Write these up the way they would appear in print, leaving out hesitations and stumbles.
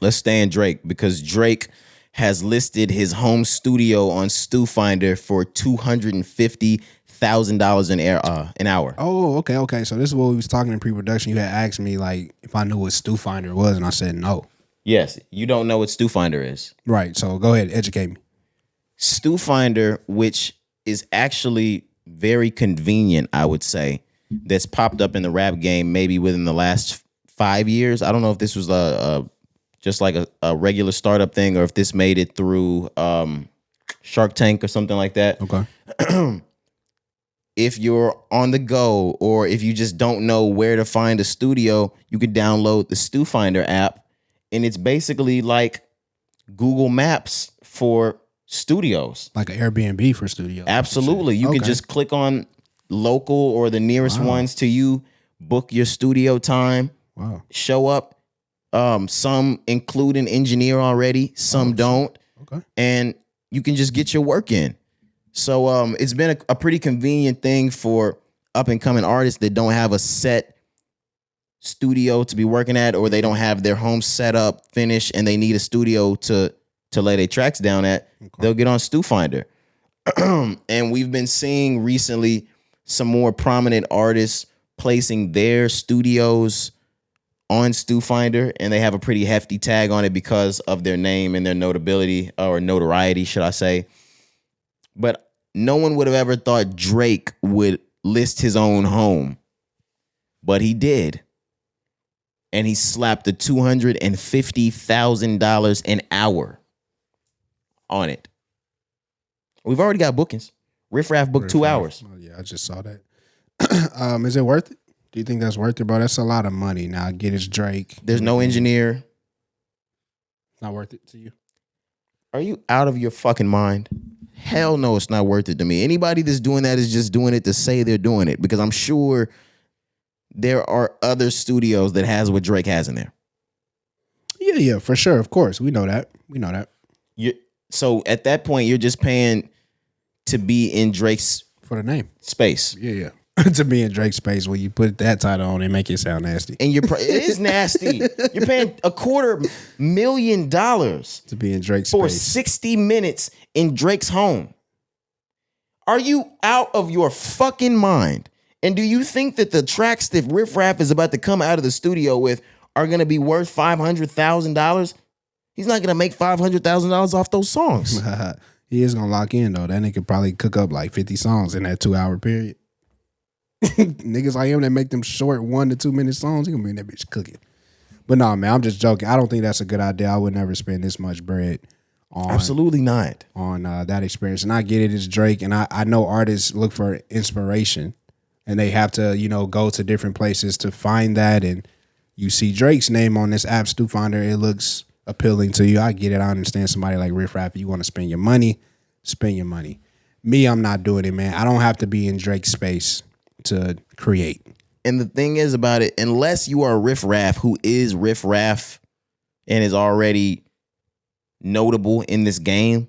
let's stay in Drake because Drake has listed his home studio on StuFinder for $250,000 an hour. Oh, okay. So this is what we was talking in pre-production. You had asked me like if I knew what StuFinder was, and I said no. Yes, you don't know what StuFinder is. Right. So go ahead, educate me. StuFinder, which is actually very convenient, I would say, that's popped up in the rap game maybe within the last 5 years. I don't know if this was just like a regular startup thing or if this made it through Shark Tank or something like that. Okay. If you're on the go or if you just don't know where to find a studio, you can download the StuFinder app, and it's basically like Google Maps for studios. Like an Airbnb for studios. Absolutely. You can just click on local or the nearest ones to you, book your studio time, show up. Some include an engineer already, some don't. Okay. And you can just get your work in. So it's been a pretty convenient thing for up and coming artists that don't have a set studio to be working at, or they don't have their home set up, finished, and they need a studio to lay their tracks down at. Okay. They'll get on StuFinder. And we've been seeing recently some more prominent artists placing their studios on StuFinder, and they have a pretty hefty tag on it because of their name and their notability, or notoriety, should I say. But no one would have ever thought Drake would list his own home, but he did. And he slapped the $250,000 an hour on it. We've already got bookings. Riff Raff booked 2 hours. Oh, yeah, I just saw that. Is it worth it? Do you think that's worth it, bro? That's a lot of money. Now, I get it's Drake. There's no engineer. Not worth it to you? Are you out of your fucking mind? Hell no, it's not worth it to me. Anybody that's doing that is just doing it to say they're doing it, because I'm sure there are other studios that has what Drake has in there. Yeah, for sure. Of course. We know that. So at that point, you're just paying to be in Drake's for the name space. Yeah. To be in Drake's space, when you put that title on and make it sound nasty. And it is nasty. You're paying $250,000 to be in Drake's for space. 60 minutes in Drake's home. Are you out of your fucking mind? And do you think that the tracks that Riff Raff is about to come out of the studio with are going to be worth $500,000? He's not going to make $500,000 off those songs. He is going to lock in, though. That nigga probably cook up like 50 songs in that 2-hour period. Niggas like him that make them short 1 to 2 minute songs, he gonna be in that bitch cooking. But no, man, I'm just joking. I don't think that's a good idea. I would never spend this much bread on absolutely not on that experience. And I get it, it's Drake, and I know artists look for inspiration, and they have to go to different places to find that. And you see Drake's name on this app StuFinder, it looks appealing to you. I get it. I understand somebody like Riff Raff. If you want to spend your money, spend your money. Me, I'm not doing it, man. I don't have to be in Drake's space to create. And the thing is about it, unless you are Riff Raff, who is Riff Raff and is already notable in this game,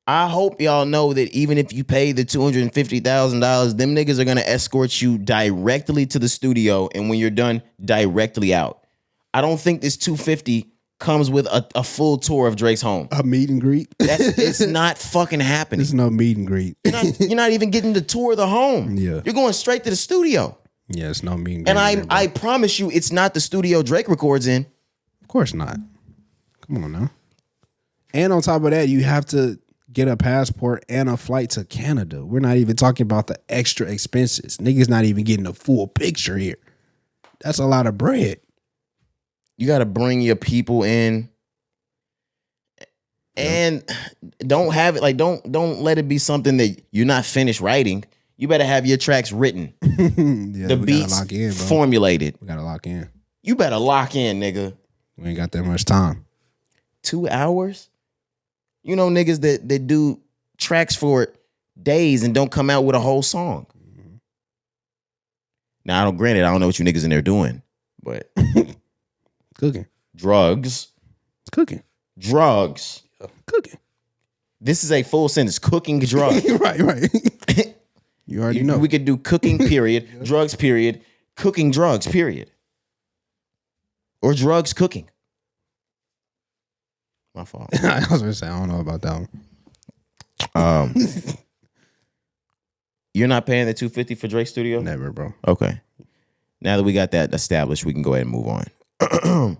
I hope y'all know that even if you pay the $250,000, them niggas are gonna escort you directly to the studio, and when you're done, directly out. I don't think this $250 comes with a full tour of Drake's home. A meet and greet? It's not fucking happening. There's no meet and greet. You're not even getting to tour the home. Yeah. You're going straight to the studio. Yeah, it's no meet and greet. And I promise you, it's not the studio Drake records in. Of course not. Come on now. And on top of that, you have to get a passport and a flight to Canada. We're not even talking about the extra expenses. Niggas not even getting a full picture here. That's a lot of bread. You got to bring your people in, and don't have it don't let it be something that you're not finished writing. You better have your tracks written, the beats formulated. We gotta lock in. You better lock in, nigga. We ain't got that much time. 2 hours? You know niggas that do tracks for days and don't come out with a whole song. Mm-hmm. Now, granted, I don't know what you niggas in there doing, but cooking. Drugs. It's cooking. Drugs. Cooking. This is a full sentence. Cooking drugs. Right. You already know. We could do cooking, period. Drugs, period. Cooking drugs, period. or drugs cooking. My fault. I was gonna say I don't know about that one. You're not paying the $250 for Drake Studio? Never, bro. Okay. Now that we got that established, we can go ahead and move on.